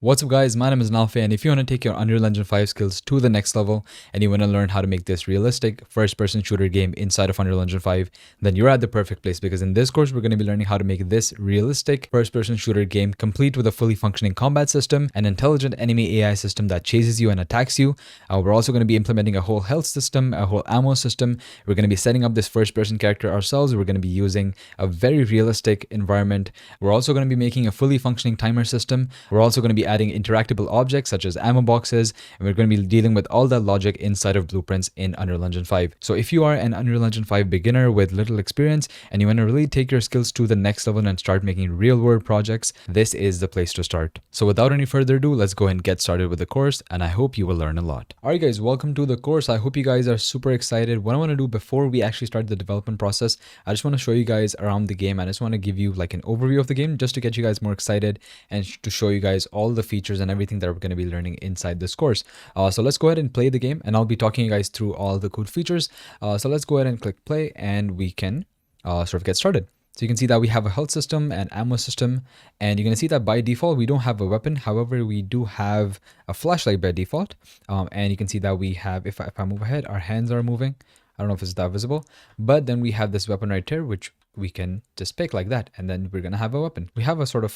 What's up guys, my name is Nalfe, and if you want to take your Unreal Engine 5 skills to the next level and you want to learn how to make this realistic first-person shooter game inside of Unreal Engine 5, then you're at the perfect place, because in this course we're going to be learning how to make this realistic first-person shooter game complete with a fully functioning combat system, an intelligent enemy AI system that chases you and attacks you. We're also going to be implementing a whole health system, a whole ammo system. We're going to be setting up this first-person character ourselves. We're going to be using a very realistic environment. We're also going to be making a fully functioning timer system. We're also going to be adding interactable objects such as ammo boxes, and we're going to be dealing with all that logic inside of blueprints in Unreal Engine 5. So if you are an Unreal Engine 5 beginner with little experience and you want to really take your skills to the next level and start making real world projects, this is the place to start. So without any further ado, let's go ahead and get started with the course, and I hope you will learn a lot. Alright guys, welcome to the course. I hope you guys are super excited. What I want to do before we actually start the development process, I just want to show you guys around the game. I just want to give you like an overview of the game just to get you guys more excited and to show you guys all the features and everything that we're going to be learning inside this course. So let's go ahead and play the game, and I'll be talking you guys through all the cool features. So let's go ahead and click play, and we can sort of get started. So you can see that we have a health system and ammo system, and you're going to see that by default we don't have a weapon. However, we do have a flashlight by default, and you can see that we have, if I move ahead, our hands are moving. I don't know if it's that visible, but then we have this weapon right here, which we can just pick like that, and then we're gonna have a weapon. We have a sort of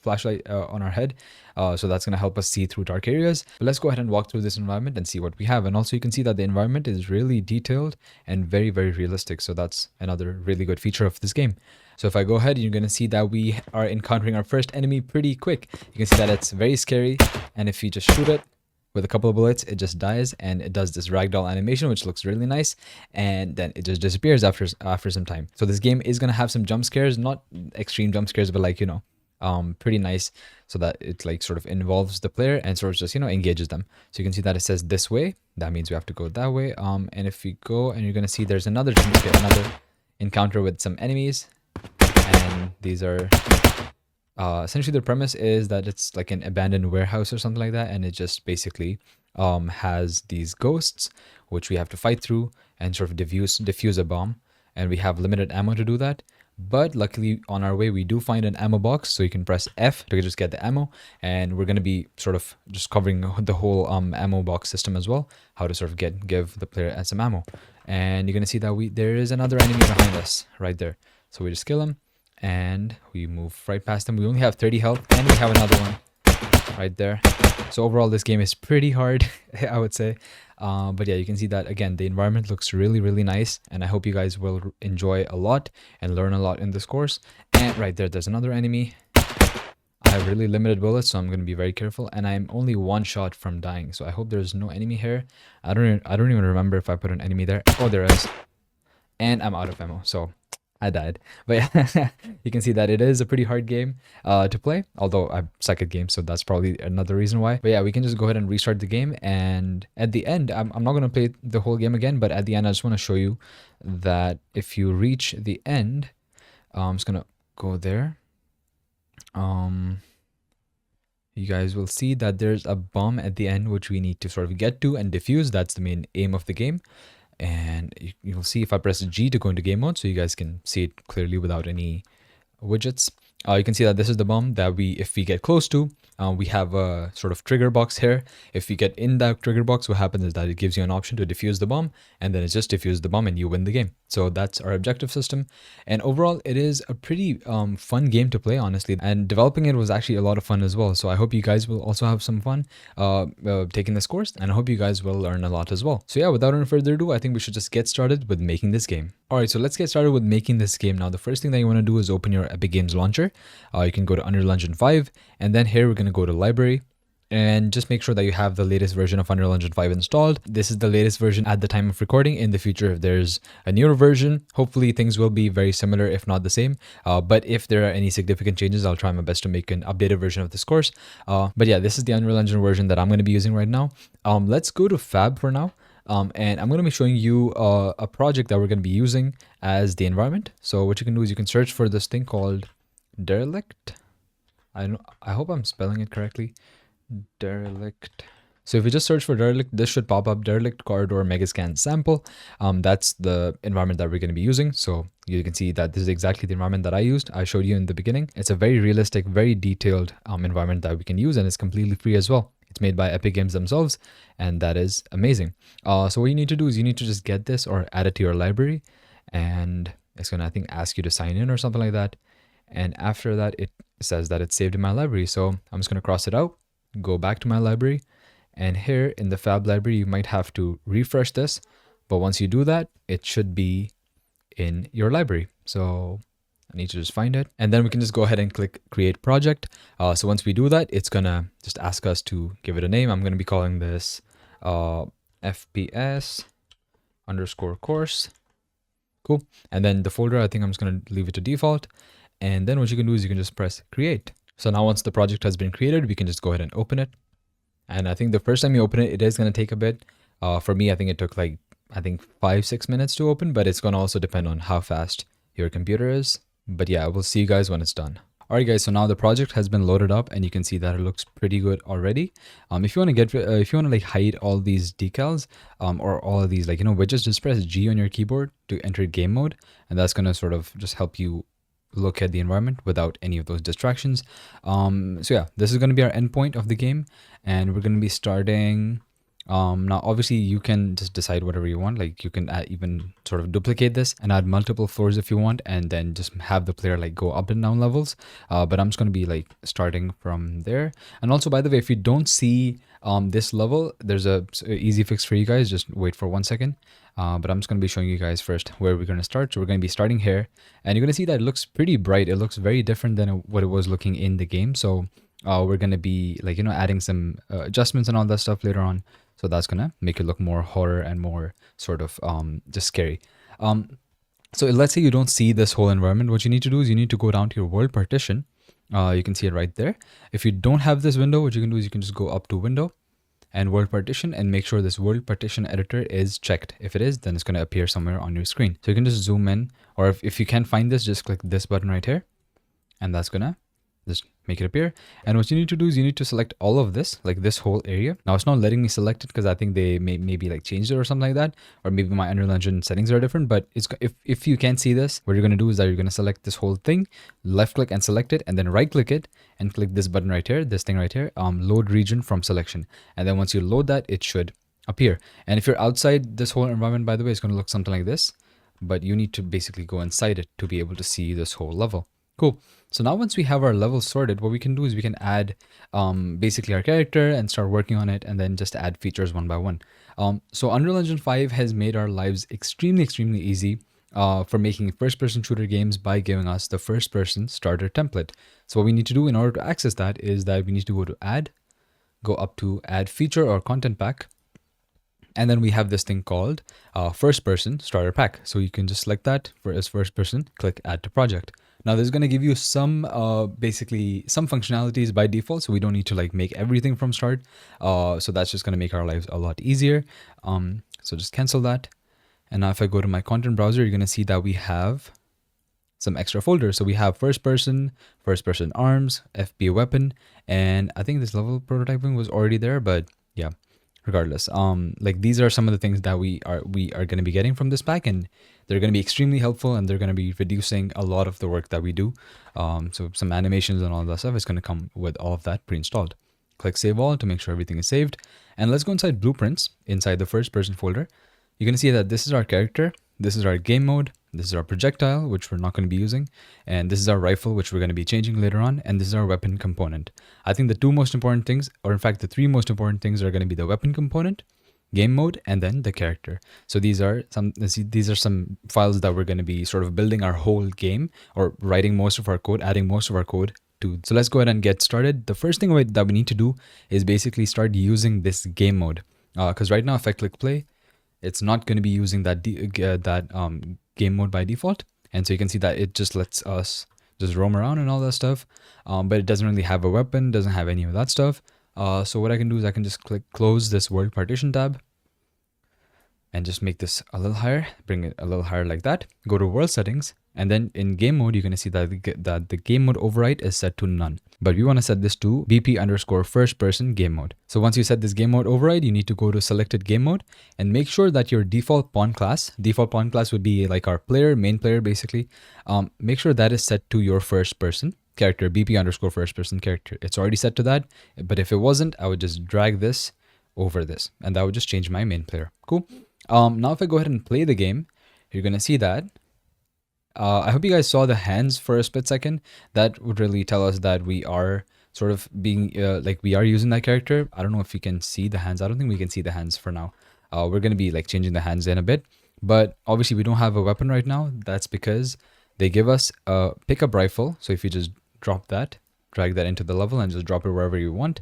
flashlight on our head, so that's gonna help us see through dark areas. But let's go ahead and walk through this environment and see what we have. And also you can see that the environment is really detailed and very, very realistic, so that's another really good feature of this game. So if I go ahead, you're gonna see that we are encountering our first enemy pretty quick. You can see that it's very scary, and if you just shoot it with a couple of bullets, it just dies, and it does this ragdoll animation, which looks really nice, and then it just disappears after some time. So this game is gonna have some jump scares, not extreme jump scares, but like, you know, pretty nice, so that it like sort of involves the player and sort of just, you know, engages them. So you can see that it says this way, that means we have to go that way. And if we go, and you're gonna see there's another jump scare, another encounter with some enemies, and these are essentially the premise is that it's like an abandoned warehouse or something like that, and it just basically has these ghosts which we have to fight through and sort of diffuse a bomb, and we have limited ammo to do that. But luckily on our way we do find an ammo box, so you can press F to just get the ammo, and we're going to be sort of just covering the whole ammo box system as well, how to sort of give the player some ammo. And you're going to see that there is another enemy behind us right there, so we just kill him and we move right past him. We only have 30 health, and we have another one right there. So overall this game is pretty hard, I would say. But yeah, you can see that again the environment looks really, really nice, and I hope you guys will enjoy a lot and learn a lot in this course. And right there's another enemy. I have really limited bullets, so I'm going to be very careful, and I'm only one shot from dying, so I hope there's no enemy here. I don't even remember if I put an enemy there. Oh, there is. And I'm out of ammo, so I died. But yeah, you can see that it is a pretty hard game to play, although I suck at games, so that's probably another reason why. But yeah, we can just go ahead and restart the game, and at the end, I'm not going to play the whole game again, but at the end I just want to show you that if you reach the end, I'm just going to go there. You guys will see that there's a bomb at the end which we need to sort of get to and defuse. That's the main aim of the game. And you'll see if I press G to go into game mode, so you guys can see it clearly without any widgets. You can see that this is the bomb that if we get close to, we have a sort of trigger box here. If we get in that trigger box, what happens is that it gives you an option to defuse the bomb, and then it just diffuses the bomb and you win the game. So that's our objective system, and overall it is a pretty fun game to play, honestly, and developing it was actually a lot of fun as well. So I hope you guys will also have some fun taking this course, and I hope you guys will learn a lot as well. So yeah, without any further ado, I think we should just get started with making this game. Alright, so let's get started with making this game. Now the first thing that you want to do is open your Epic Games launcher. You can go to Unreal Engine 5, and then here we're going to go to library, and just make sure that you have the latest version of Unreal Engine 5 installed. This is the latest version at the time of recording. In the future, if there's a newer version, hopefully things will be very similar, if not the same. But if there are any significant changes, I'll try my best to make an updated version of this course. But yeah, this is the Unreal Engine version that I'm going to be using right now. Let's go to Fab for now. And I'm going to be showing you a project that we're going to be using as the environment. So what you can do is you can search for this thing called Derelict. I hope I'm spelling it correctly. Derelict. So if you just search for derelict, this should pop up derelict corridor megascan sample. That's the environment that we're going to be using. So you can see that this is exactly the environment that I used. I showed you in the beginning. It's a very realistic, very detailed environment that we can use, and it's completely free as well. It's made by Epic Games themselves, and that is amazing. So what you need to do is you need to just get this or add it to your library, and it's going to, I think, ask you to sign in or something like that. And after that, it says that it's saved in my library. So I'm just going to cross it out, go back to my library. And here in the Fab library, you might have to refresh this. But once you do that, it should be in your library. So I need to just find it. And then we can just go ahead and click create project. So once we do that, it's going to just ask us to give it a name. I'm going to be calling this FPS underscore course. Cool. And then the folder, I think I'm just going to leave it to default. And then what you can do is you can just press create. So now once the project has been created, we can just go ahead and open it. And I think the first time you open it, it is going to take a bit. For me, I think it took like, 5-6 minutes to open, but it's going to also depend on how fast your computer is. But yeah, we'll see you guys when it's done. Alright guys, so now the project has been loaded up and you can see that it looks pretty good already. If you want to like hide all these decals or all of these widgets, just press G on your keyboard to enter game mode, and that's going to sort of just help you look at the environment without any of those distractions. So yeah, this is going to be our endpoint of the game, and we're going to be starting. Now obviously you can just decide whatever you want, like you can even sort of duplicate this and add multiple floors if you want, and then just have the player like go up and down levels, but I'm just going to be like starting from there. And also, by the way, if you don't see this level, there's a easy fix for you guys. Just wait for 1 second. But I'm just going to be showing you guys first where we're going to start. So we're going to be starting here, and you're going to see that it looks pretty bright. It looks very different than what it was looking in the game. So we're going to be like, adding some adjustments and all that stuff later on. So that's going to make it look more horror and more sort of just scary. So let's say you don't see this whole environment. What you need to do is you need to go down to your world partition. You can see it right there. If you don't have this window, what you can do is you can just go up to window and world partition and make sure this world partition editor is checked. If it is, then it's going to appear somewhere on your screen. So you can just zoom in, or if you can't find this, just click this button right here, and that's going to just make it appear. And what you need to do is you need to select all of this, like this whole area. Now it's not letting me select it because I think they maybe like changed it or something like that, or maybe my Unreal Engine settings are different. But it's if you can't see this, what you're going to do is that you're going to select this whole thing, left click and select it, and then right click it and click this button right here, this thing right here, load region from selection. And then once you load that, it should appear. And if you're outside this whole environment, by the way, it's going to look something like this, but you need to basically go inside it to be able to see this whole level. Cool. So now once we have our levels sorted, what we can do is we can add basically our character and start working on it, and then just add features one by one. So Unreal Engine 5 has made our lives extremely easy for making first-person shooter games by giving us the first-person starter template. So what we need to do in order to access that is that we need to go to add, go up to add feature or content pack, and then we have this thing called first person starter pack. So you can just select that as first person, click add to project. Now this is going to give you some basically some functionalities by default, so we don't need to like make everything from start. So that's just going to make our lives a lot easier. So just cancel that. And now if I go to my content browser, you're going to see that we have some extra folders. So we have first person arms, FP weapon, and I think this level prototyping was already there, but yeah, regardless, like these are some of the things that we are going to be getting from this pack, and they're going to be extremely helpful, and they're going to be reducing a lot of the work that we do. So some animations and all that stuff is going to come with all of that pre-installed. Click save all to make sure everything is saved, and let's go inside blueprints inside the first person folder. You're going to see that this is our character, this is our game mode, this is our projectile, which we're not going to be using, and this is our rifle, which we're going to be changing later on, and this is our weapon component. I think the two most important things, or in fact the three most important things, are going to be the weapon component, game mode, and then the character. So these are some files that we're going to be sort of building our whole game, or writing most of our code, adding most of our code to. So let's go ahead and get started. The first thing that we need to do is basically start using this game mode, because right now if I click play, it's not going to be using that game mode by default. And so you can see that it just lets us just roam around and all that stuff, but it doesn't really have a weapon, doesn't have any of that stuff. So what I can do is I can just click close this world partition tab and just make this a little higher, bring it a little higher like that. Go to world settings And then in game mode, you're going to see that the game mode override is set to none. But we want to set this to BP underscore first person game mode. So once you set this game mode override, you need to go to selected game mode and make sure that your default pawn class would be like our player, main player basically. Make sure that is set to your first person character, BP underscore first person character. It's already set to that. But if it wasn't, I would just drag this over this and that would just change my main player. Cool. Now if I go ahead and play the game, you're going to see that I hope you guys saw the hands for a split second. That would really tell us that we are sort of being like we are using that character. I don't know if you can see the hands. I don't think we can see the hands for now. We're going to be like changing the hands in a bit, but obviously we don't have a weapon right now. That's because they give us a pickup rifle. So if you just drop that, drag that into the level and just drop it wherever you want.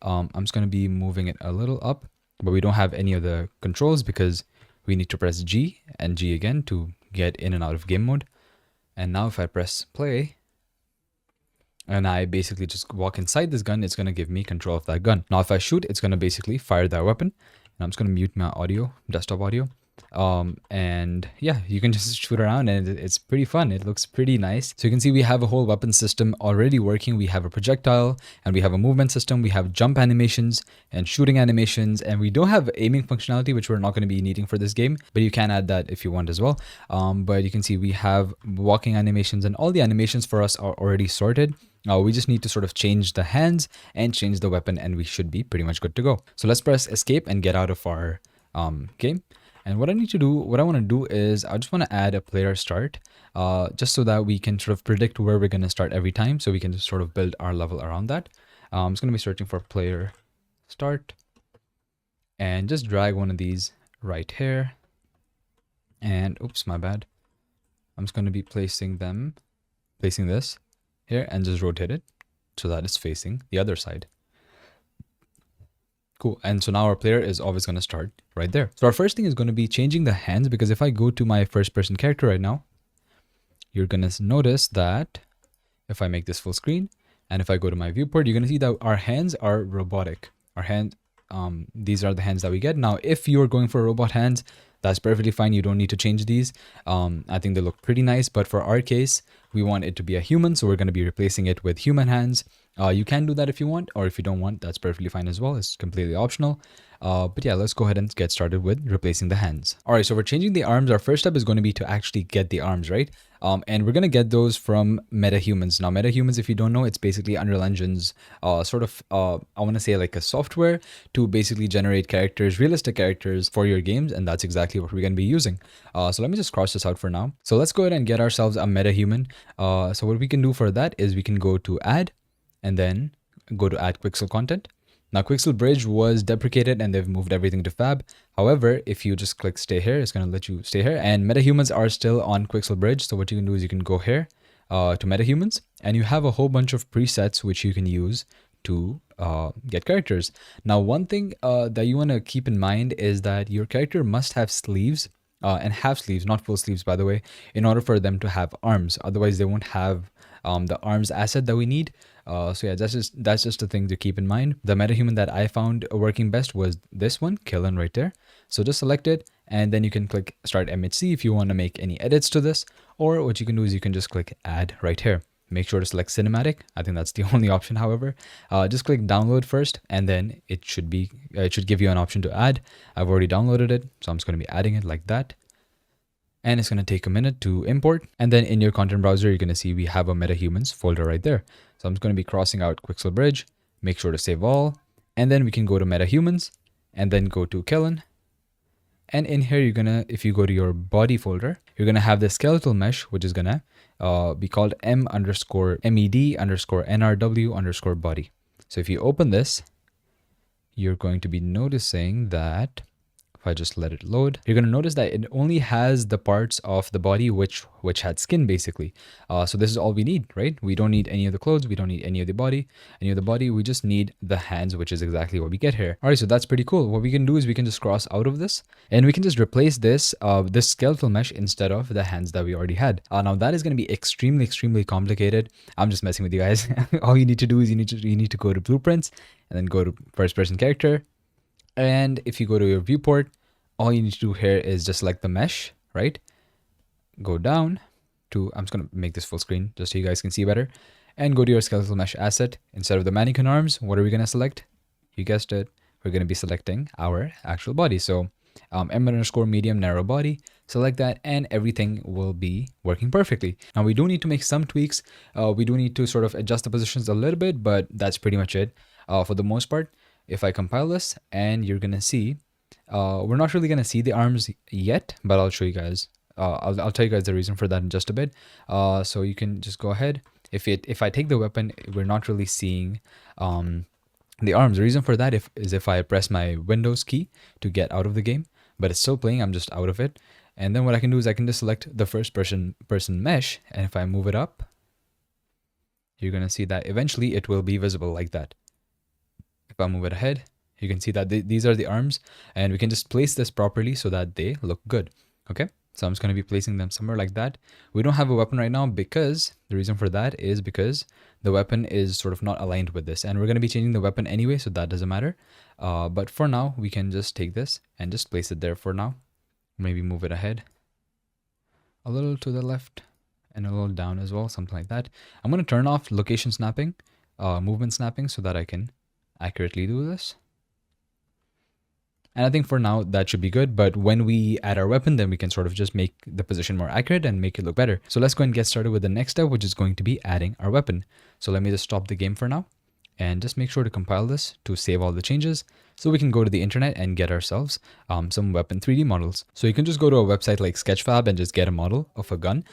I'm just going to be moving it a little up, but we don't have any of the controls because we need to press G and G again to get in and out of game mode. And now if I press play and I basically just walk inside this gun, it's going to give me control of that gun. Now if I shoot, it's going to basically fire that weapon. And I'm just going to mute my audio, desktop audio. And yeah, you can just shoot around and it's pretty fun. It looks pretty nice. So you can see we have a whole weapon system already working. We have a projectile and we have a movement system. We have jump animations and shooting animations, and we don't have aiming functionality, which we're not going to be needing for this game, but you can add that if you want as well. But you can see we have walking animations and all the animations for us are already sorted. We just need to sort of change the hands and change the weapon and we should be pretty much good to go. So let's press escape and get out of our game. And what I want to do is I just want to add a player start just so that we can sort of predict where we're going to start every time. So we can just sort of build our level around that. I'm just going to be searching for player start and just drag one of these right here. And oops, my bad. I'm just going to be placing this here and just rotate it so that it's facing the other side. Cool. And so now our player is always going to start right there. So our first thing is going to be changing the hands, because if I go to my first person character right now, you're going to notice that if I make this full screen and if I go to my viewport, you're going to see that our hands are robotic. These are the hands that we get. Now, if you're going for robot hands, that's perfectly fine. You don't need to change these. I think they look pretty nice, but for our case, we want it to be a human. So we're going to be replacing it with human hands. You can do that if you want, or if you don't want, that's perfectly fine as well. It's completely optional. But yeah, let's go ahead and get started with replacing the hands. All right, so we're changing the arms. Our first step is going to be to actually get the arms, right? And we're going to get those from MetaHumans. Now, MetaHumans, if you don't know, it's basically Unreal Engine's I want to say like a software to basically generate characters, realistic characters for your games. And that's exactly what we're going to be using. So let me just cross this out for now. So let's go ahead and get ourselves a MetaHuman. So what we can do for that is we can go to add and then go to add Quixel content. Now, Quixel Bridge was deprecated and they've moved everything to Fab. However, if you just click stay here, it's going to let you stay here. And MetaHumans are still on Quixel Bridge. So what you can do is you can go here to MetaHumans and you have a whole bunch of presets which you can use to get characters. Now, one thing that you want to keep in mind is that your character must have sleeves and half sleeves, not full sleeves, by the way, in order for them to have arms. Otherwise, they won't have the arms asset that we need. So yeah, that's just a thing to keep in mind. The MetaHuman that I found working best was this one, Killen, right there. So just select it and then you can click start MHC if you want to make any edits to this, or what you can do is you can just click add right here. Make sure to select cinematic. I think that's the only option. However, just click download first and then it should give you an option to add. I've already downloaded it, so I'm just going to be adding it like that. And it's going to take a minute to import. And then in your content browser, you're going to see we have a MetaHumans folder right there. So I'm just going to be crossing out Quixel Bridge, make sure to save all, and then we can go to MetaHumans and then go to Killen. And in here, if you go to your body folder, you're going to have the skeletal mesh, which is going to be called med_nrw_body. So if you open this, you're going to be noticing that if I just let it load, you're going to notice that it only has the parts of the body which had skin basically. So this is all we need, right? We don't need any of the clothes. We don't need any of the body. We just need the hands, which is exactly what we get here. All right, so that's pretty cool. What we can do is we can just cross out of this and we can just replace this skeletal mesh instead of the hands that we already had. Now that is going to be extremely complicated. I'm just messing with you guys. All you need to do is you need to go to blueprints and then go to first person character. And if you go to your viewport, all you need to do here is just select the mesh, right? Go down to, I'm just going to make this full screen just so you guys can see better, and go to your skeletal mesh asset. Instead of the mannequin arms, what are we going to select? You guessed it. We're going to be selecting our actual body. So m_medium narrow body, select that, and everything will be working perfectly. Now we do need to make some tweaks. We do need to sort of adjust the positions a little bit, but that's pretty much it for the most part. If I compile this, and you're going to see, we're not really going to see the arms yet, but I'll show you guys. I'll tell you guys the reason for that in just a bit. So you can just go ahead. If I take the weapon, we're not really seeing the arms. The reason for that is if I press my Windows key to get out of the game, but it's still playing, I'm just out of it. And then what I can do is I can just select the first person mesh, and if I move it up, you're going to see that eventually it will be visible like that. If I move it ahead, you can see that these are the arms, and we can just place this properly so that they look good. Okay, so I'm just going to be placing them somewhere like that. We don't have a weapon right now because the reason for that is because the weapon is sort of not aligned with this, and we're going to be changing the weapon anyway, so that doesn't matter. But for now, we can just take this and just place it there for now. Maybe move it ahead a little to the left and a little down as well, something like that. I'm going to turn off location snapping, movement snapping, so that I can accurately do this. And I think for now that should be good, but when we add our weapon, then we can sort of just make the position more accurate and make it look better. So let's go and get started with the next step, which is going to be adding our weapon. So let me just stop the game for now and just make sure to compile this to save all the changes, so we can go to the internet and get ourselves some weapon 3D models. So you can just go to a website like Sketchfab and just get a model of a gun.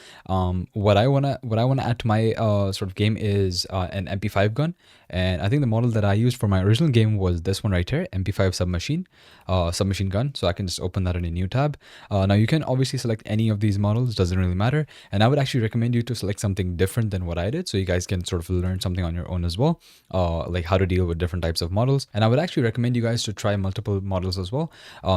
What I wanna add to my sort of game is an MP5 gun, and I think the model that I used for my original game was this one right here, MP5 submachine gun. So I can just open that in a new tab. Now you can obviously select any of these models, doesn't really matter. And I would actually recommend you to select something different than what I did, so you guys can sort of learn something on your own as well, like how to deal with different types of models. And I would actually recommend you guys to try multiple models as well,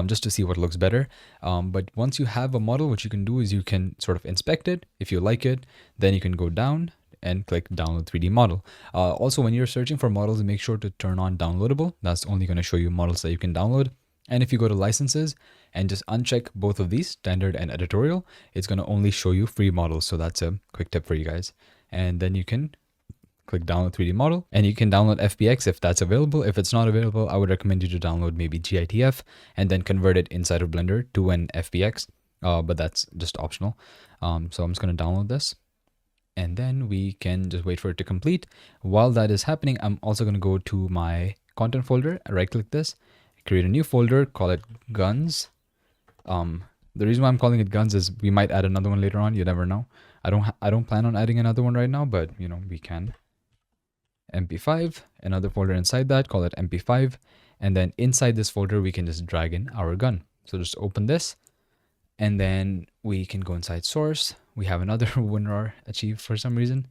just to see what looks better. But once you have a model, what you can do is you can sort of inspect it. If you like it, then you can go down and click download 3D model. Also, when you're searching for models, make sure to turn on downloadable. That's only going to show you models that you can download. And if you go to licenses and just uncheck both of these, standard and editorial, it's going to only show you free models. So that's a quick tip for you guys. And then you can click download 3D model, and you can download FBX if that's available. If it's not available, I would recommend you to download maybe GITF and then convert it inside of Blender to an FBX, but that's just optional. So I'm just going to download this, and then we can just wait for it to complete. While that is happening, I'm also going to go to my content folder, right click this, create a new folder, call it guns. The reason why I'm calling it guns is we might add another one later on. You never know. I don't plan on adding another one right now, but you know, we can. MP5, another folder inside that, call it MP5, and then inside this folder we can just drag in our gun. So just open this, and then we can go inside source. We have another WinRAR achieved for some reason.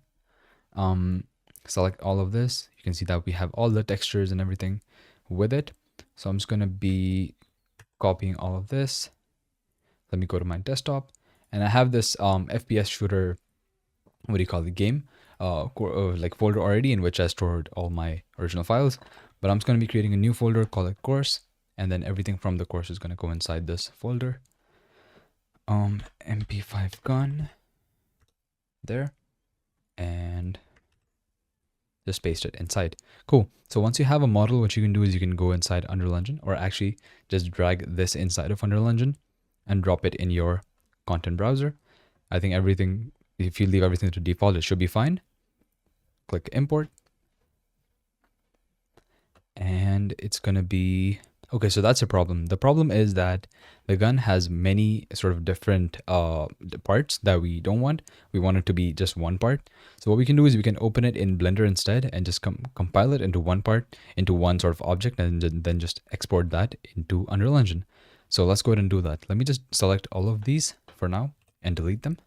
Select all of this. You can see that we have all the textures and everything with it. So I'm just going to be copying all of this. Let me go to my desktop, and I have this FPS shooter, what do you call the game, like folder already, in which I stored all my original files. But I'm just going to be creating a new folder, call it course, and then everything from the course is going to go inside this folder. MP5 gun there, and just paste it inside. Cool. So once you have a model, what you can do is you can go inside Unreal Engine, or actually just drag this inside of Unreal Engine and drop it in your content browser. I think everything, if you leave everything to default, it should be fine. Click import, and it's gonna be okay. So that's a problem. The problem is that the gun has many sort of different parts that we don't want. We want it to be just one part. So what we can do is we can open it in Blender instead and just compile it into one part, into one sort of object, and then just export that into Unreal Engine. So let's go ahead and do that. Let me just select all of these for now and delete them.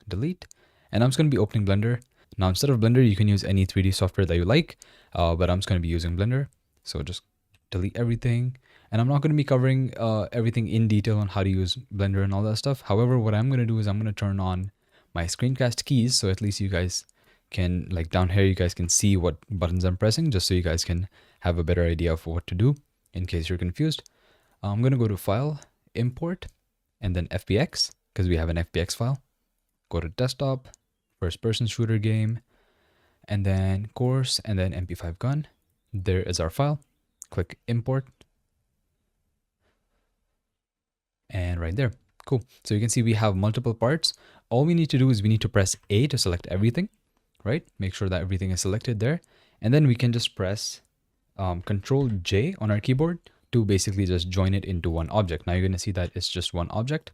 Delete. And I'm just going to be opening Blender. Now, instead of Blender, you can use any 3D software that you like, but I'm just going to be using Blender. So just delete everything. And I'm not going to be covering everything in detail on how to use Blender and all that stuff. However, what I'm going to do is I'm going to turn on my screencast keys, so at least you guys can, like down here, you guys can see what buttons I'm pressing, just so you guys can have a better idea of what to do in case you're confused. I'm going to go to File, Import, and then FBX, because we have an FBX file. go to desktop, first person shooter game, and then course, and then MP5 gun. There is our file. Click import. And right there. Cool. So you can see we have multiple parts. All we need to do is we need to press A to select everything, right? Make sure that everything is selected there. And then we can just press Control J on our keyboard to basically just join it into one object. Now you're going to see that it's just one object,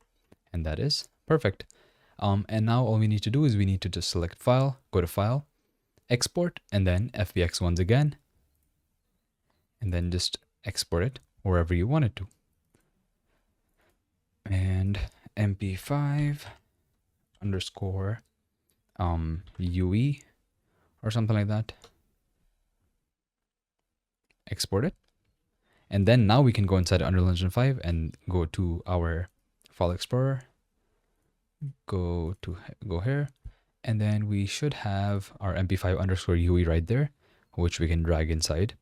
and that is perfect. And now all we need to do is we need to just select file, go to file, export, and then FBX once again, and then just export it wherever you want it to. And MP5 underscore UE or something like that. Export it. And then now we can go inside Unreal Engine 5 and go to our File Explorer. Go here. And then we should have our MP5 underscore UE right there, which we can drag inside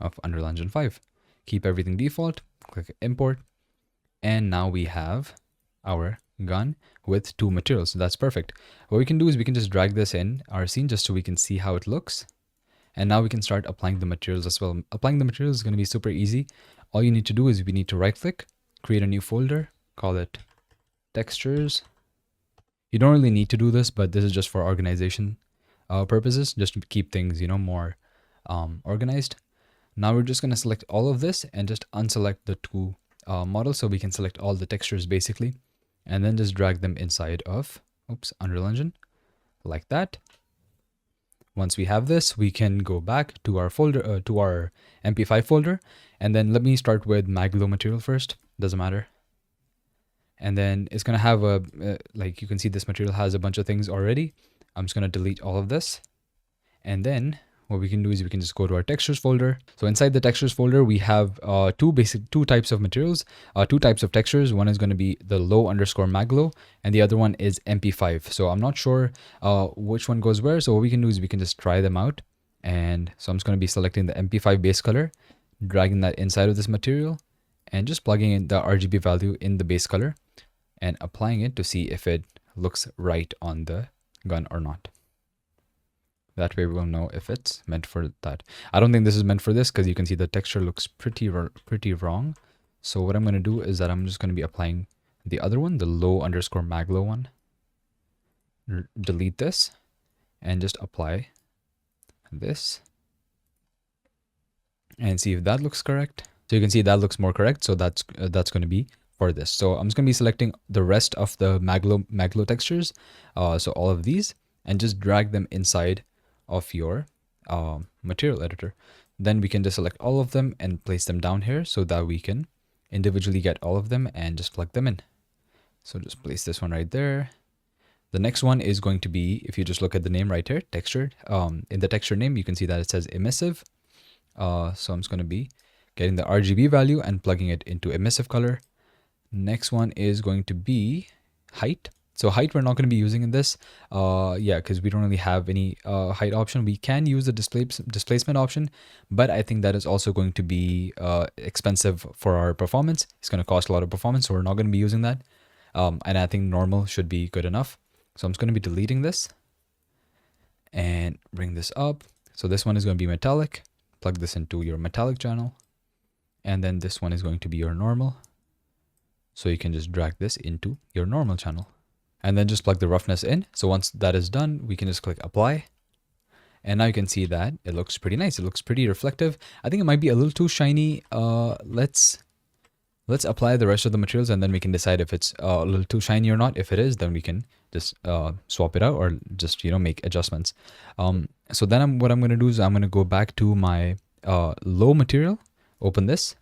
of Unreal Engine 5. Keep everything default, click import. And now we have our gun with two materials. So that's perfect. What we can do is we can just drag this in our scene just so we can see how it looks. And now we can start applying the materials as well. Applying the materials is going to be super easy. All you need to do is we need to right click, create a new folder, call it textures. You don't really need to do this, but this is just for organization purposes, just to keep things, more organized. Now we're just going to select all of this and just unselect the two models, so we can select all the textures basically, and then just drag them inside of Unreal Engine like that. Once we have this, we can go back to our folder, to our MP5 folder, and then let me start with Maglo material first. Doesn't matter. And then it's gonna have a like you can see this material has a bunch of things already. I'm just gonna delete all of this, and then what we can do is we can just go to our textures folder. So inside the textures folder, we have two types of materials, two types of textures. One is going to be the low underscore maglo, and the other one is MP5. So I'm not sure which one goes where. So what we can do is we can just try them out. And so I'm just going to be selecting the MP5 base color, dragging that inside of this material, and just plugging in the RGB value in the base color and applying it to see if it looks right on the gun or not. That way we'll know if it's meant for that. I don't think this is meant for this because you can see the texture looks pretty wrong. So what I'm going to do is that I'm just going to be applying the other one, the low underscore maglo one. Delete this and just apply this and see if that looks correct. So you can see that looks more correct. So that's going to be for this. So I'm just going to be selecting the rest of the maglo textures. So all of these, and just drag them inside of your material editor. Then we can just select all of them and place them down here so that we can individually get all of them and just plug them in. So just place this one right there. The next one is going to be, if you just look at the name right here, textured. In the texture name, you can see that it says emissive. So I'm just going to be getting the RGB value and plugging it into emissive color. Next one is going to be height. So height we're not going to be using in this, because we don't really have any height option. We can use the displacement option, but I think that is also going to be expensive for our performance. It's going to cost a lot of performance, so we're not going to be using that. And I think normal should be good enough. So I'm just going to be deleting this and bring this up. So this one is going to be metallic. Plug this into your metallic channel. And then this one is going to be your normal. So you can just drag this into your normal channel. And then just plug the roughness in. So once that is done, we can just click apply. And now you can see that it looks pretty nice. It looks pretty reflective. I think it might be a little too shiny. Let's apply the rest of the materials and then we can decide if it's a little too shiny or not. If it is, then we can just swap it out or just, make adjustments. So then what I'm going to do is I'm going to go back to my low material, open this.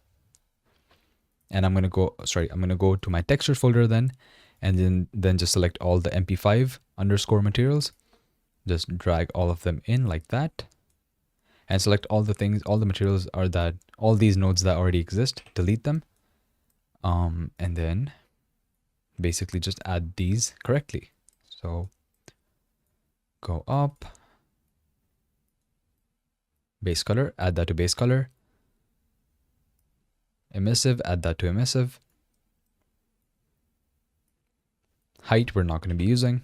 And I'm going to go to my textures folder then. And then just select all the MP5 underscore materials. Just drag all of them in like that. And select all the materials all these nodes that already exist, delete them. And then basically just add these correctly. So go up, base color, add that to base color. Emissive, add that to emissive. Height we're not going to be using.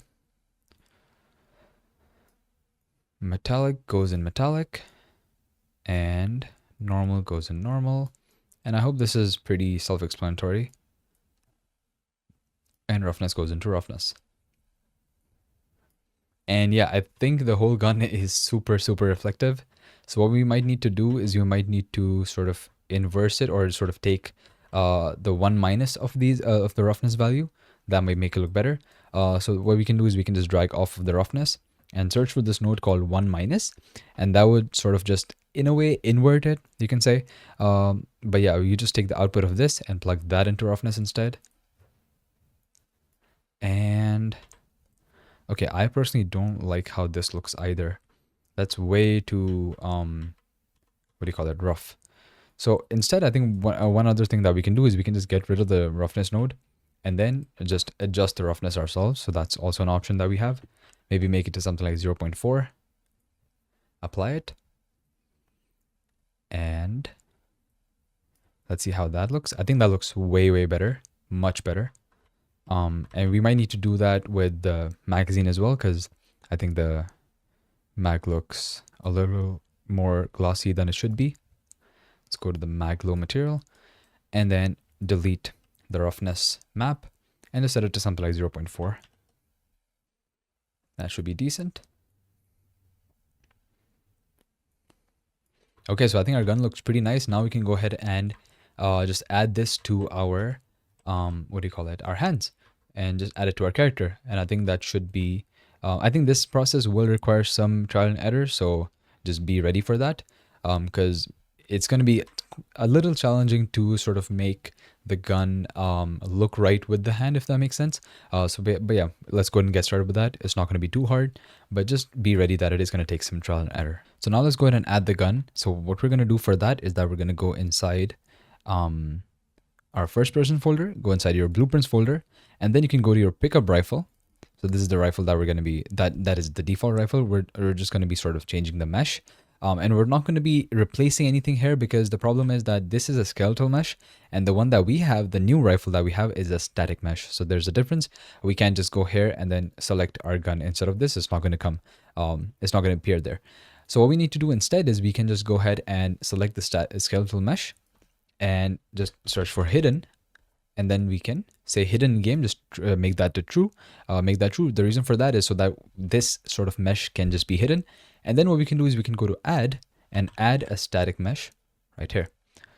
Metallic goes in metallic, and normal goes in normal. And I hope this is pretty self-explanatory. And roughness goes into roughness. And yeah, I think the whole gun is super, super reflective. So what we might need to do is you might need to sort of inverse it or sort of take the 1 minus of these of the roughness value. That might make it look better. So what we can do is we can just drag off of the roughness and search for this node called 1 minus, and that would sort of just in a way invert it, you can say. But yeah, you just take the output of this and plug that into roughness instead. And okay, I personally don't like how this looks either. That's way too what do you call it, rough. So instead, I think one other thing that we can do is we can just get rid of the roughness node and then just adjust the roughness ourselves. So that's also an option that we have. Maybe make it to something like 0.4. Apply it. And let's see how that looks. I think that looks way, way better. Much better. And we might need to do that with the magazine as well, because I think the mag looks a little more glossy than it should be. Let's go to the mag glow material and then delete the roughness map and just set it to something like 0.4. That should be decent. Okay, so I think our gun looks pretty nice. Now we can go ahead and just add this to our what do you call it, our hands, and just add it to our character. And I think that should be I think this process will require some trial and error, so just be ready for that, because it's going to be a little challenging to sort of make the gun look right with the hand, if that makes sense. But yeah, let's go ahead and get started with that. It's not going to be too hard, but just be ready that it is going to take some trial and error. So now let's go ahead and add the gun. So what we're going to do for that is that we're going to go inside our first person folder, go inside your blueprints folder, and then you can go to your pickup rifle. So this is the rifle that we're going to be, that is the default rifle. We're just going to be sort of changing the mesh. And we're not going to be replacing anything here, because the problem is that this is a skeletal mesh, and the one that we have, the new rifle that we have, is a static mesh. So there's a difference. We can't just go here and then select our gun instead of this. It's not going to come, it's not going to appear there. So what we need to do instead is we can just go ahead and select the skeletal mesh and just search for hidden. And then we can say hidden in game, just make that to true, make that true. The reason for that is so that this sort of mesh can just be hidden. And then what we can do is we can go to add and add a static mesh right here.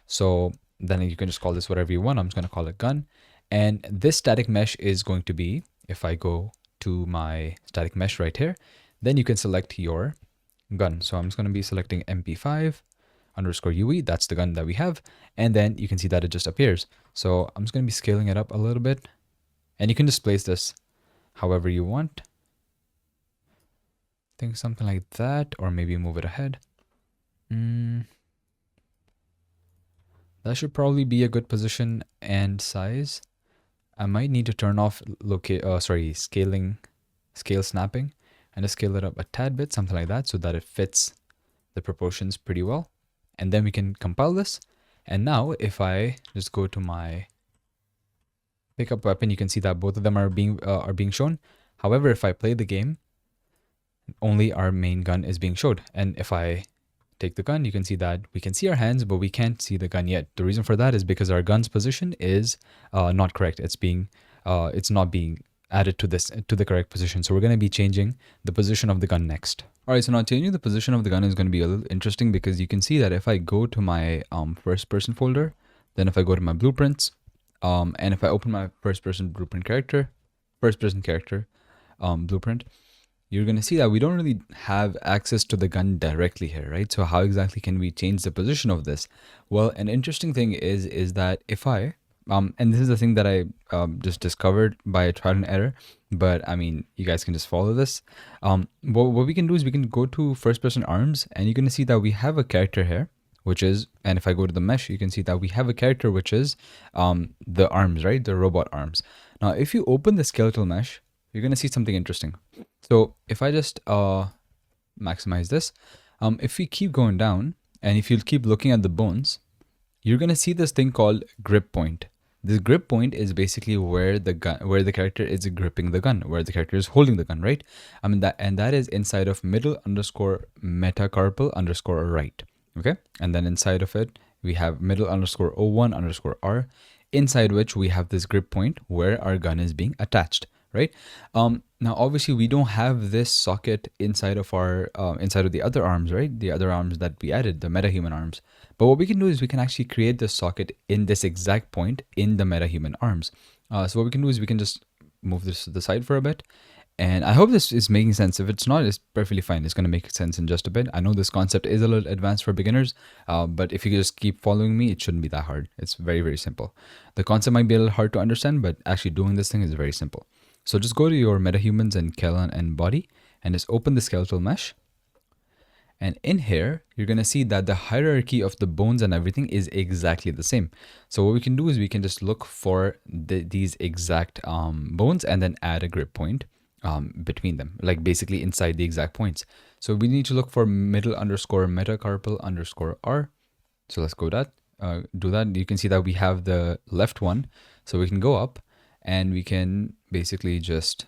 So then you can just call this whatever you want. I'm just going to call it gun. And this static mesh is going to be, if I go to my static mesh right here, then you can select your gun. So I'm just going to be selecting MP5_UE. That's the gun that we have. And then you can see that it just appears. So I'm just going to be scaling it up a little bit. And you can just place this however you want. I think something like that, or maybe move it ahead. That should probably be a good position and size. I might need to turn off scale snapping, and just scale it up a tad bit, something like that, so that it fits the proportions pretty well. And then we can compile this. And now if I just go to my pickup weapon, you can see that both of them are being shown. However, if I play the game, only our main gun is being showed. And if I take the gun, you can see that we can see our hands, but we can't see the gun yet. The reason for that is because our gun's position is not correct. It's not being added to the correct position. So we're going to be changing the position of the gun next. All right, so now changing the position of the gun is going to be a little interesting, because you can see that if I go to my first person folder, then if I go to my blueprints, and if I open my first person blueprint character, blueprint, you're going to see that we don't really have access to the gun directly here, right? So how exactly can we change the position of this? Well, an interesting thing is that if I, and this is the thing that I just discovered by trial and error, but I mean, you guys can just follow this. What we can do is we can go to first person arms, and you're going to see that we have a character here, which is, and if I go to the mesh, you can see that we have a character, which is the arms, right? The robot arms. Now, if you open the skeletal mesh, you're going to see something interesting. So if I just maximize this, if we keep going down, and if you keep looking at the bones, you're going to see this thing called grip point. This grip point is basically where the gun, where the character is gripping the gun, where the character is holding the gun, right? I mean that is inside of middle underscore metacarpal underscore right. Okay, and then inside of it we have middle underscore O1 underscore R, inside which we have this grip point where our gun is being attached, right? Now obviously we don't have this socket inside of our inside of the other arms, right? The other arms that we added, the metahuman arms. But what we can do is we can actually create this socket in this exact point in the metahuman arms. So what we can do is we can just move this to the side for a bit. And I hope this is making sense. If it's not, it's perfectly fine. It's going to make sense in just a bit. I know this concept is a little advanced for beginners, but if you just keep following me, it shouldn't be that hard. It's very, very simple. The concept might be a little hard to understand, but actually doing this thing is very simple. So just go to your metahumans and Kellan and body and just open the skeletal mesh. And in here, you're going to see that the hierarchy of the bones and everything is exactly the same. So what we can do is we can just look for these exact bones and then add a grip point between them, like basically inside the exact points. So we need to look for middle underscore metacarpal underscore R. So let's go that, do that. You can see that we have the left one. So we can go up and we can basically just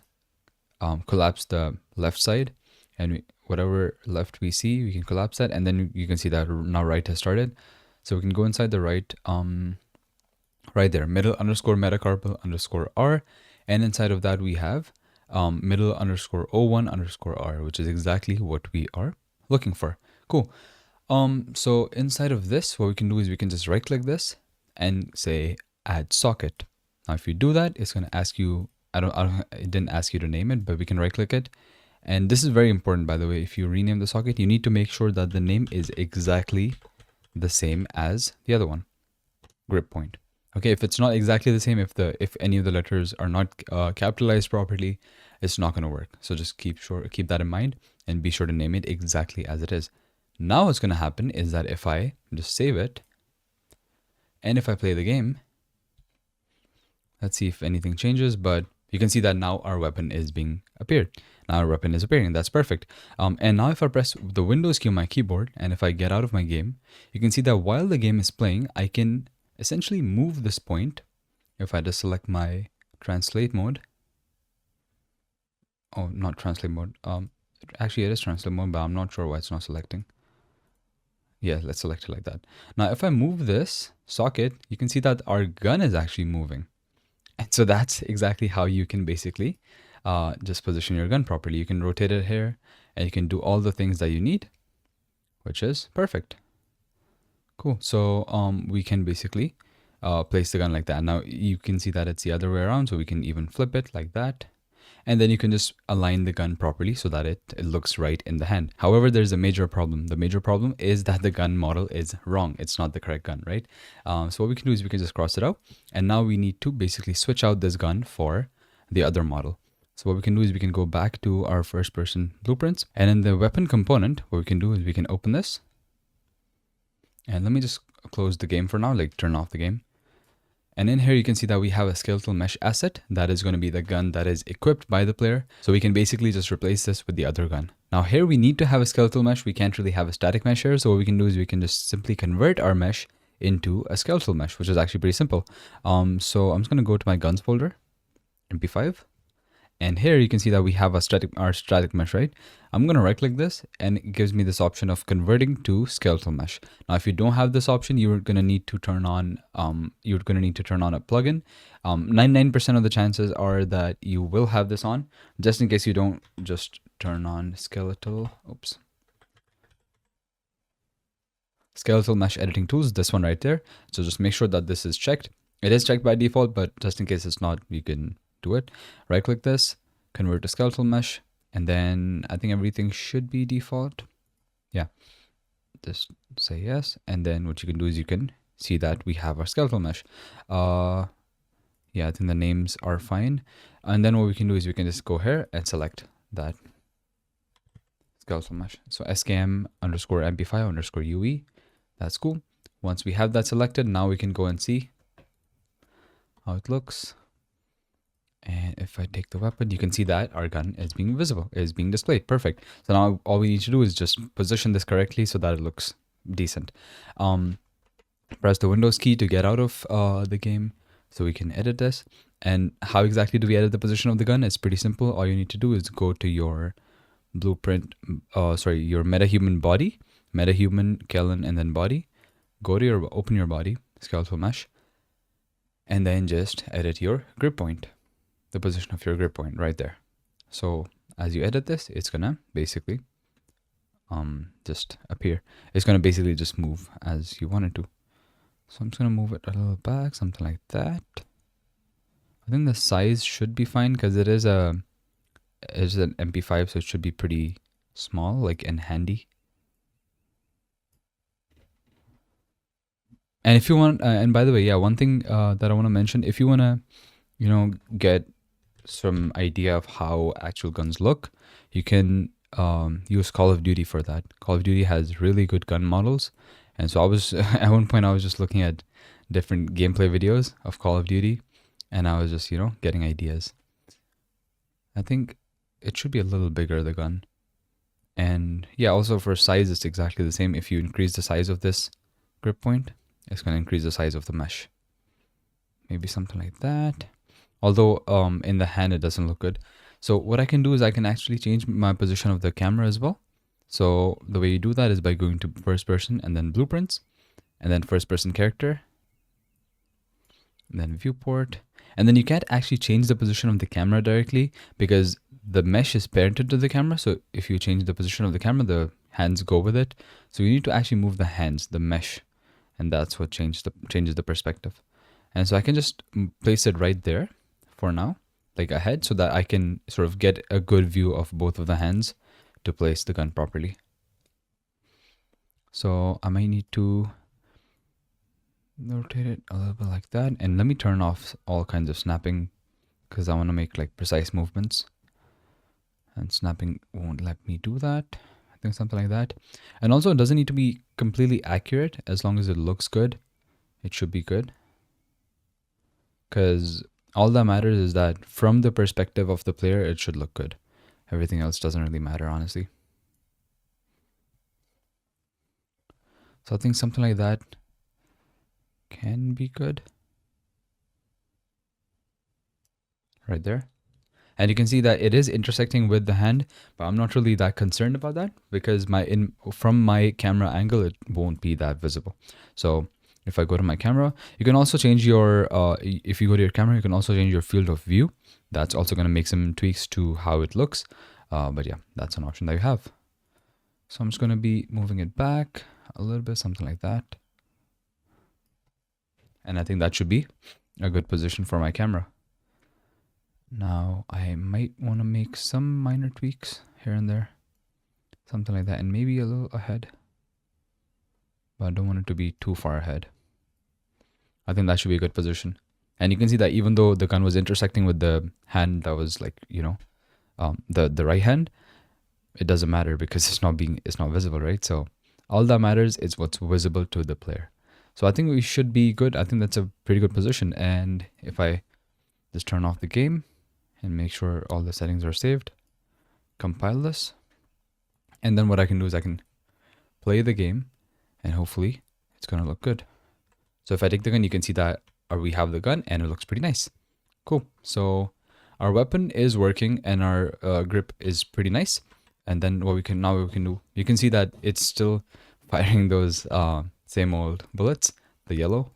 collapse the left side, and whatever left we see, we can collapse that, and then you can see that now right has started. So we can go inside the right, right there, middle underscore metacarpal underscore R, and inside of that we have middle underscore O1 underscore R, which is exactly what we are looking for. Cool. So inside of this, what we can do is we can just right click this and say add socket. Now if you do that, it's going to ask you, it didn't ask you to name it, but we can right click it. And this is very important, by the way. If you rename the socket, you need to make sure that the name is exactly the same as the other one, grip point. Okay, if it's not exactly the same, if any of the letters are not capitalized properly, it's not going to work. So just keep that in mind and be sure to name it exactly as it is. Now what's going to happen is that if I just save it and if I play the game, let's see if anything changes, but you can see that now our weapon is being appeared. Now our weapon is appearing. That's perfect. And now if I press the Windows key on my keyboard and if I get out of my game, you can see that while the game is playing, I can essentially move this point. If I just select my translate mode. Oh, not translate mode. Actually it is translate mode, but I'm not sure why it's not selecting. Yeah, let's select it like that. Now if I move this socket, you can see that our gun is actually moving. And so that's exactly how you can basically just position your gun properly. You can rotate it here and you can do all the things that you need, which is perfect. Cool. So we can basically place the gun like that. Now you can see that it's the other way around, so we can even flip it like that. And then you can just align the gun properly so that it looks right in the hand. However, there's a major problem. The major problem is that the gun model is wrong. It's not the correct gun, right? So what we can do is we can just cross it out. And now we need to basically switch out this gun for the other model. So what we can do is we can go back to our first person blueprints. And in the weapon component, what we can do is we can open this. And let me just close the game for now, like turn off the game. And in here, you can see that we have a skeletal mesh asset that is going to be the gun that is equipped by the player. So we can basically just replace this with the other gun. Now here we need to have a skeletal mesh. We can't really have a static mesh here. So what we can do is we can just simply convert our mesh into a skeletal mesh, which is actually pretty simple. So I'm just going to go to my guns folder, MP5. And here you can see that we have our static mesh, right? I'm going to right click this and it gives me this option of converting to skeletal mesh. Now, if you don't have this option, you're going to need to turn on, a plugin. 99% of the chances are that you will have this on. Just in case you don't, just turn on skeletal mesh editing tools, this one right there. So just make sure that this is checked. It is checked by default, but just in case it's not, you can do it. Right click this, convert to skeletal mesh, and then I think everything should be default. Yeah, just say yes, and then what you can do is you can see that we have our skeletal mesh. Yeah, I think the names are fine. And then what we can do is we can just go here and select that skeletal mesh. So skm underscore mp5 underscore ue. That's cool. Once we have that selected, now we can go and see how it looks. And if I take the weapon, you can see that our gun is being visible, is being displayed. Perfect. So now all we need to do is just position this correctly so that it looks decent. Press the Windows key to get out of the game. So we can edit this. And how exactly do we edit the position of the gun? It's pretty simple. All you need to do is go to your blueprint, your metahuman body, metahuman, Kellen, and then body. Go to your, open your body, skeletal mesh, and then just edit your grip point, the position of your grip point right there. So as you edit this, it's gonna basically just appear. It's gonna basically just move as you want it to. So I'm just gonna move it a little back, something like that. I think the size should be fine because it's an MP5, so it should be pretty small, like, and handy. And if you want, and by the way, yeah, one thing that I want to mention, if you want to, get some idea of how actual guns look, you can use Call of Duty for that. Call of Duty has really good gun models. And so I was, at one point, I was just looking at different gameplay videos of Call of Duty, and I was just, getting ideas. I think it should be a little bigger, the gun. And yeah, also for size, it's exactly the same. If you increase the size of this grip point, it's going to increase the size of the mesh. Maybe something like that. Although in the hand, it doesn't look good. So what I can do is I can actually change my position of the camera as well. So the way you do that is by going to first person and then blueprints, and then first person character, and then viewport. And then you can't actually change the position of the camera directly because the mesh is parented to the camera. So if you change the position of the camera, the hands go with it. So you need to actually move the hands, the mesh, and that's what changes the perspective. And so I can just place it right there for now, like ahead, so that I can sort of get a good view of both of the hands to place the gun properly. So I might need to rotate it a little bit like that, and let me turn off all kinds of snapping because I want to make like precise movements, and snapping won't let me do that. I think something like that. And also, it doesn't need to be completely accurate. As long as it looks good, it should be good, because all that matters is that from the perspective of the player, it should look good. Everything else doesn't really matter, honestly. So I think something like that can be good right there. And you can see that it is intersecting with the hand, but I'm not really that concerned about that because from my camera angle, it won't be that visible. So if I go to my camera, you can also change your, if you go to your camera, you can also change your field of view. That's also going to make some tweaks to how it looks. But yeah, that's an option that you have. So I'm just going to be moving it back a little bit, something like that. And I think that should be a good position for my camera. Now I might want to make some minor tweaks here and there, something like that, and maybe a little ahead, but I don't want it to be too far ahead. I think that should be a good position. And you can see that even though the gun was intersecting with the hand that was like, the right hand, it doesn't matter because it's not visible, right? So all that matters is what's visible to the player. So I think we should be good. I think that's a pretty good position. And if I just turn off the game and make sure all the settings are saved, compile this, and then what I can do is I can play the game and hopefully it's going to look good. So if I take the gun, you can see that we have the gun and it looks pretty nice. Cool. So our weapon is working and our grip is pretty nice. And then what we can do, you can see that it's still firing those same old bullets, the yellow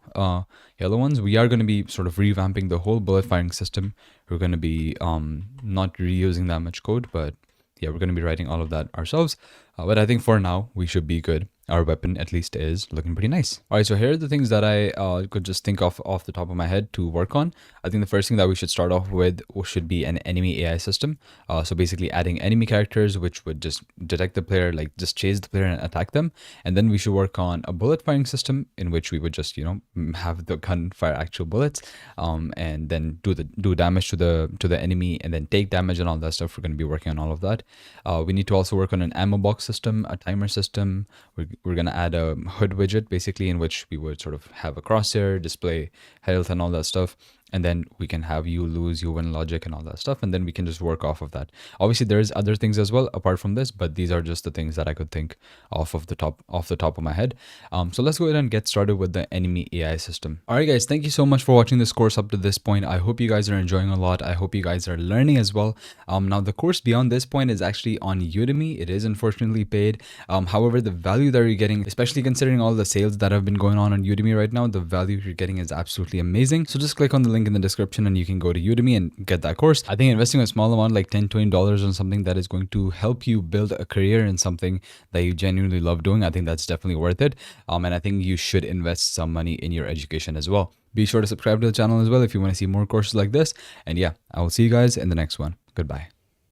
ones. We are going to be sort of revamping the whole bullet firing system. We're going to be not reusing that much code, but yeah, we're going to be writing all of that ourselves. But I think for now, we should be good. Our weapon at least is looking pretty nice. All right, so here are the things that I could just think of off the top of my head to work on. I think the first thing that we should start off with should be an enemy AI system. So basically adding enemy characters, which would just detect the player, like just chase the player and attack them. And then we should work on a bullet firing system in which we would just, have the gun fire actual bullets, and then do damage to the enemy and then take damage and all that stuff. We're going to be working on all of that. We need to also work on an ammo box system, a timer system. We're going to add a hood widget basically in which we would sort of have a crosshair, display health and all that stuff. and then we can have you lose, you win logic and all that stuff, and then we can just work off of that. Obviously there's other things as well apart from this, but these are just the things that I could think off the top of my head. So let's go ahead and get started with the enemy AI system. All right guys, thank you so much for watching this course up to this point. I hope you guys are enjoying a lot. I hope you guys are learning as well. Now the course beyond this point is actually on Udemy. It is unfortunately paid. However, the value that you're getting, especially considering all the sales that have been going on Udemy right now, the value you're getting is absolutely amazing. So just click on the link in the description and you can go to Udemy and get that course. I think investing a small amount like $10-20 on something that is going to help you build a career in something that you genuinely love doing, I think that's definitely worth it. And I think you should invest some money in your education as well. Be sure to subscribe to the channel as well if you want to see more courses like this. And yeah, I will see you guys in the next one. Goodbye.